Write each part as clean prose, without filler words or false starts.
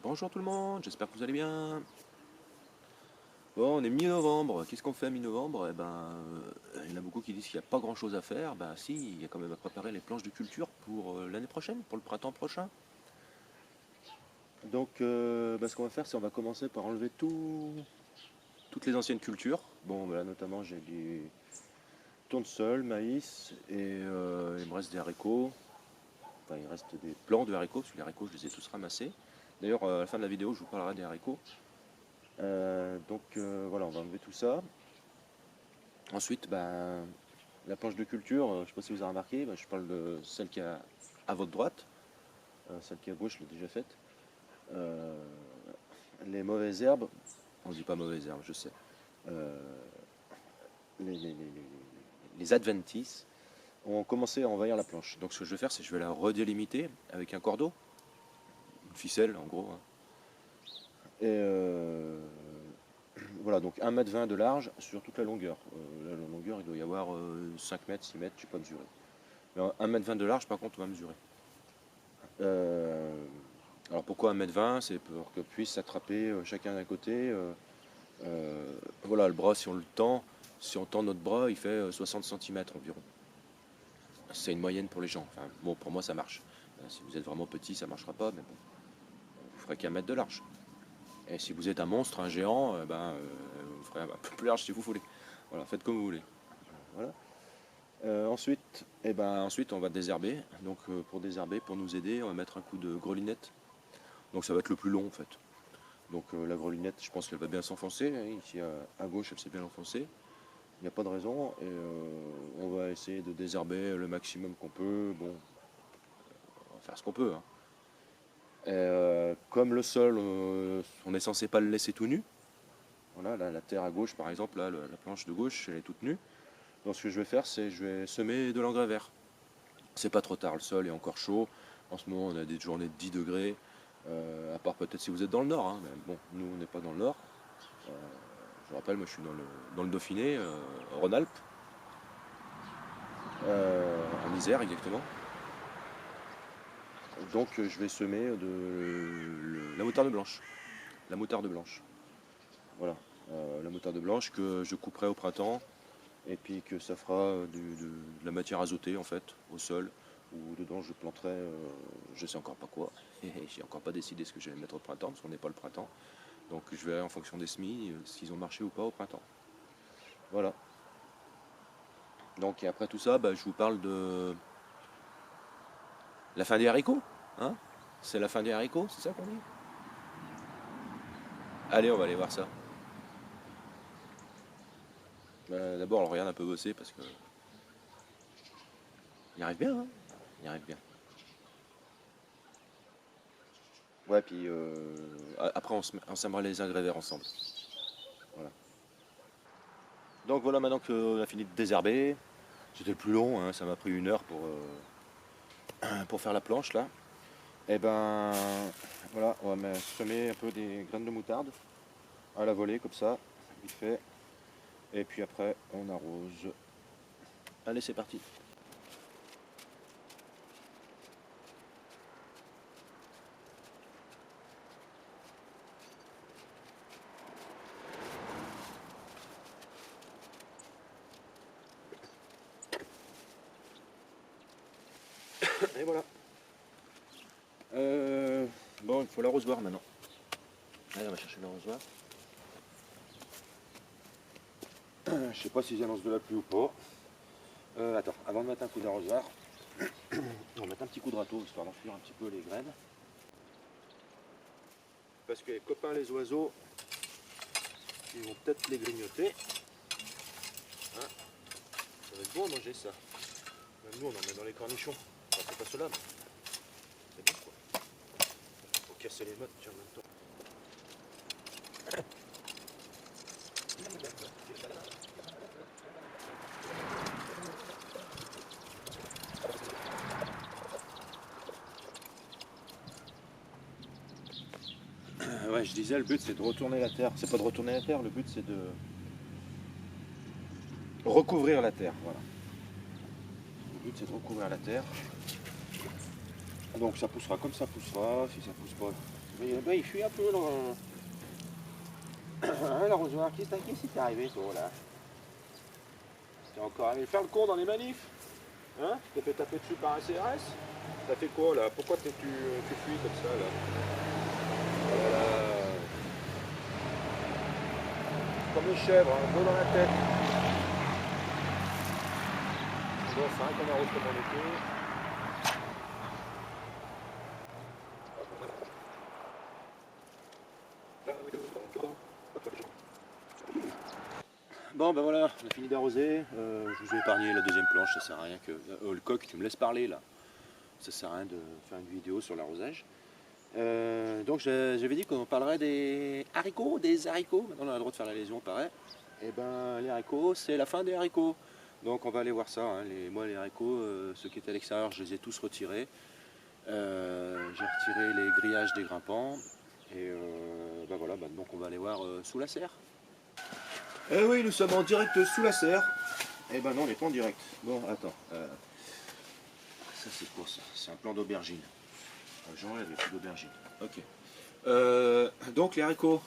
Bonjour tout le monde, j'espère que vous allez bien. Bon, on est mi-novembre, qu'est-ce qu'on fait à mi-novembre? Il y en a beaucoup qui disent qu'il n'y a pas grand-chose à faire. Ben si, il y a quand même à préparer les planches de culture pour l'année prochaine, pour le printemps prochain. Ce qu'on va faire, c'est on va commencer par enlever toutes les anciennes cultures. Bon, ben là notamment j'ai du tournesol, maïs et il me reste des haricots. Enfin, il reste des plants de haricots, parce que les haricots je les ai tous ramassés. D'ailleurs, à la fin de la vidéo, je vous parlerai des haricots. Voilà, on va enlever tout ça. Ensuite, la planche de culture, je ne sais pas si vous avez remarqué, je parle de celle qui est à votre droite. Celle qui est à gauche, je l'ai déjà faite. Euh, les mauvaises herbes, on ne dit pas mauvaises herbes, je sais. Euh, les adventices ont commencé à envahir la planche. Donc ce que je vais faire, c'est que je vais la redélimiter avec un cordeau, une ficelle en gros, hein. Et voilà, donc 1,20 m de large sur toute la longueur. La longueur, il doit y avoir 5 mètres, 6 mètres, je ne sais pas mesurer. Mais 1,20 m de large, par contre, on va mesurer. Alors pourquoi 1,20 m? C'est pour que puisse s'attraper chacun d'un côté. Voilà, le bras, si on tend notre bras, il fait 60 cm environ. C'est une moyenne pour les gens. Enfin, bon, pour moi, ça marche. Si vous êtes vraiment petit, ça ne marchera pas, mais bon, vous ferez qu'un mètre de large. Et si vous êtes un monstre, un géant, vous ferez un peu plus large si vous voulez. Voilà, faites comme vous voulez. Voilà. Ensuite, on va désherber. Donc, pour désherber, pour nous aider, on va mettre un coup de grelinette. Donc, ça va être le plus long en fait. Donc, la grelinette, je pense qu'elle va bien s'enfoncer. Hein. Ici, à gauche, elle s'est bien enfoncée. Il n'y a pas de raison. Et on va essayer de désherber le maximum qu'on peut. Bon, on va faire ce qu'on peut, hein. Comme le sol, on est censé pas le laisser tout nu. Voilà, la terre à gauche, par exemple, là, la planche de gauche, elle est toute nue. Donc, ce que je vais faire, c'est je vais semer de l'engrais vert. C'est pas trop tard, le sol est encore chaud. En ce moment, on a des journées de 10 degrés. À part peut-être si vous êtes dans le nord, hein. Mais bon, nous, on n'est pas dans le nord. Euh, je vous rappelle, moi, je suis dans le Dauphiné, Rhône-Alpes, en Isère exactement. Donc, je vais semer la moutarde blanche. La moutarde blanche. Voilà. La moutarde blanche que je couperai au printemps et puis que ça fera de la matière azotée en fait au sol où dedans je planterai je sais encore pas quoi. J'ai encore pas décidé ce que je vais mettre au printemps parce qu'on n'est pas le printemps, donc je verrai en fonction des semis s'ils ont marché ou pas au printemps. Voilà. Donc et après tout ça, je vous parle de la fin des haricots, hein. C'est la fin des haricots, c'est ça qu'on dit? Allez, on va aller voir ça. D'abord on regarde un peu bosser parce que il arrive bien, hein. Il arrive bien. Ouais, puis après on sèmera les engrais verts ensemble. Voilà. Donc voilà, maintenant qu'on a fini de désherber, c'était le plus long, hein, ça m'a pris 1 heure pour faire la planche là. Et voilà, on va semer un peu des graines de moutarde à la volée comme ça, vite fait. Et puis après on arrose. Allez, c'est parti. Et voilà. Bon, il faut l'arrosoir maintenant. Allez, on va chercher l'arrosoir. Je sais pas si j'annonce de la pluie ou pas. Attends, avant de mettre un coup d'arrosoir, on va mettre un petit coup de râteau histoire d'enfuir un petit peu les graines. Parce que les copains les oiseaux, ils vont peut-être les grignoter. Hein, ça va être bon à manger ça. Même nous on en met dans les cornichons. Enfin, c'est pas cela, mais c'est bon quoi. Faut casser les mottes tiens, en même temps. Ouais, je disais, le but c'est de retourner la terre. C'est pas de retourner la terre, le but c'est de recouvrir la terre. Voilà. Le but c'est de recouvrir la terre. Donc ça poussera comme ça poussera. Si ça pousse pas, Mais ben, il fuit un peu dans l'arrosoir. Qu'est-ce qui t'est arrivé toi là? T'es encore allé faire le con dans les manifs? Hein? Tu t'es fait taper dessus par un CRS? T'as fait quoi là? Pourquoi tu fuis comme ça là? Oh là là. Comme une chèvre, un dos dans la tête. Bon, c'est vrai qu'on arrose comme on était. Bon ben voilà, on a fini d'arroser. Je vous ai épargné la deuxième planche, ça sert à rien que. Le coq, tu me laisses parler là. Ça sert à rien de faire une vidéo sur l'arrosage. Donc j'avais dit qu'on parlerait des haricots, Maintenant on a le droit de faire la lésion, pareil. Et ben les haricots, c'est la fin des haricots. Donc on va aller voir ça. Hein. Moi les haricots, ceux qui étaient à l'extérieur, je les ai tous retirés. J'ai retiré les grillages des grimpants. Et ben voilà, donc on va aller voir sous la serre. Eh oui, nous sommes en direct sous la serre. Eh ben non, on n'est pas en direct. Bon, attends. Ça c'est quoi ça? C'est un plan d'aubergine. J'enlève les fûts d'aubergine. Ok. Donc les haricots.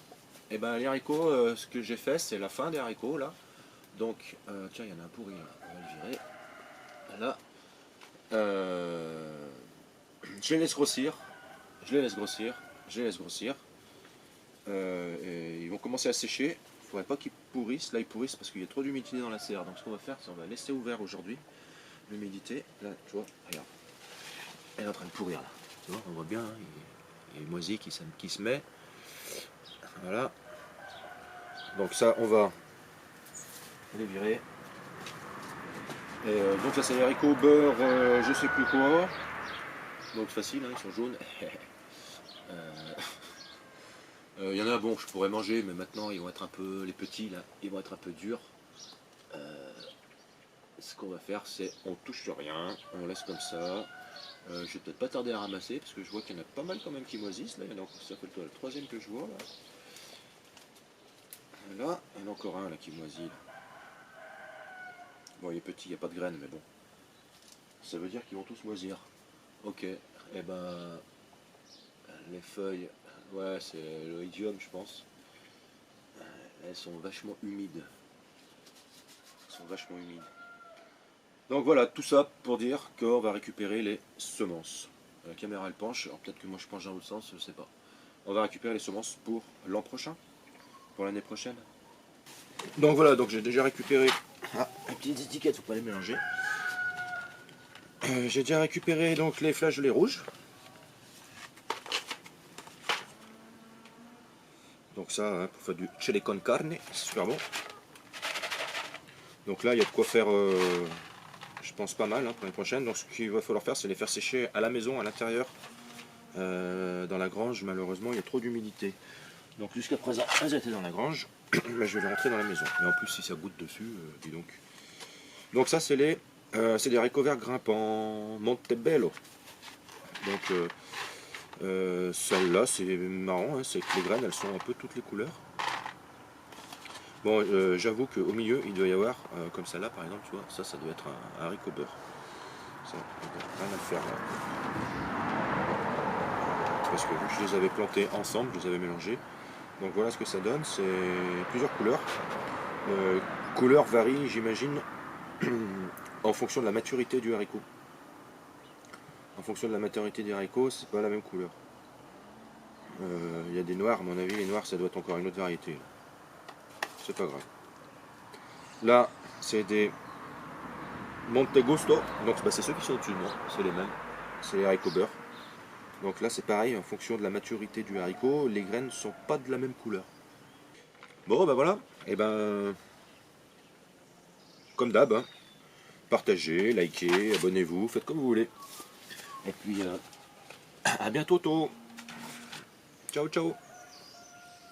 Eh ben les haricots, ce que j'ai fait, c'est la fin des haricots là. Donc, tiens, il y en a un pourri là. On va le virer. Voilà. Je les laisse grossir. Je les laisse grossir. Je les laisse grossir. Et ils vont commencer à sécher. Il ne faudrait pas qu'ils pourrissent. Là, ils pourrissent parce qu'il y a trop d'humidité dans la serre. Donc, ce qu'on va faire, c'est qu'on va laisser ouvert aujourd'hui l'humidité. Là, tu vois, regarde. Elle est en train de pourrir là. Tu vois, on voit bien. Hein, il y a une moisi qui se met. Voilà. Donc, ça, on va les virer. Et donc, ça, c'est les haricots beurre, je sais plus quoi. Donc, facile, hein, ils sont jaunes. Il y en a, bon, je pourrais manger, mais maintenant ils vont être un peu, les petits là, ils vont être un peu durs. Ce qu'on va faire, c'est on touche rien, on laisse comme ça. Je vais peut-être pas tarder à ramasser parce que je vois qu'il y en a pas mal quand même qui moisissent. Là, il y en a, ça fait le troisième que je vois là. Là, il y en a encore un là qui moisit. Là. Bon, il est petit, il n'y a pas de graines, mais bon. Ça veut dire qu'ils vont tous moisir. Ok, et ben les feuilles, ouais, c'est l'oïdium, je pense. Elles sont vachement humides. Donc voilà, tout ça pour dire qu'on va récupérer les semences. La caméra elle penche, alors peut-être que moi je penche dans l'autre sens, je sais pas. On va récupérer les semences pour l'an prochain, pour l'année prochaine. Donc voilà, donc j'ai déjà récupéré. Ah, les petites étiquettes, faut pas les mélanger. J'ai déjà récupéré donc les flageolets rouges. Donc ça, hein, pour faire du chili con carne, c'est super bon. Donc là, il y a de quoi faire, je pense, pas mal hein, pour l'année prochaine. Donc ce qu'il va falloir faire, c'est les faire sécher à la maison, à l'intérieur. Dans la grange, malheureusement, il y a trop d'humidité. Donc jusqu'à présent, elles étaient dans la grange. Là, je vais les rentrer dans la maison. Et en plus, si ça goûte dessus, dis donc. Donc ça, c'est des haricots verts grimpants Montebello. Donc celle-là, c'est marrant, hein, c'est que les graines, elles sont un peu toutes les couleurs. Bon, j'avoue qu'au milieu, il doit y avoir, comme celle-là par exemple, tu vois, ça doit être un haricot beurre. Ça, rien à faire là. Parce que je les avais plantés ensemble, je les avais mélangés. Donc voilà ce que ça donne, c'est plusieurs couleurs. Couleurs varient, j'imagine, en fonction de la maturité du haricot. En fonction de la maturité du haricot, c'est pas la même couleur. Il y a des noirs, à mon avis, les noirs, ça doit être encore une autre variété. C'est pas grave. Là, c'est des Montegusto, donc bah, c'est ceux qui sont au-dessus de moi, c'est les mêmes. C'est les haricots beurre. Donc là, c'est pareil, en fonction de la maturité du haricot, les graines ne sont pas de la même couleur. Bon, ben voilà, et ben, comme d'hab, hein, partagez, likez, abonnez-vous, faites comme vous voulez. Et puis, à bientôt. Ciao, ciao.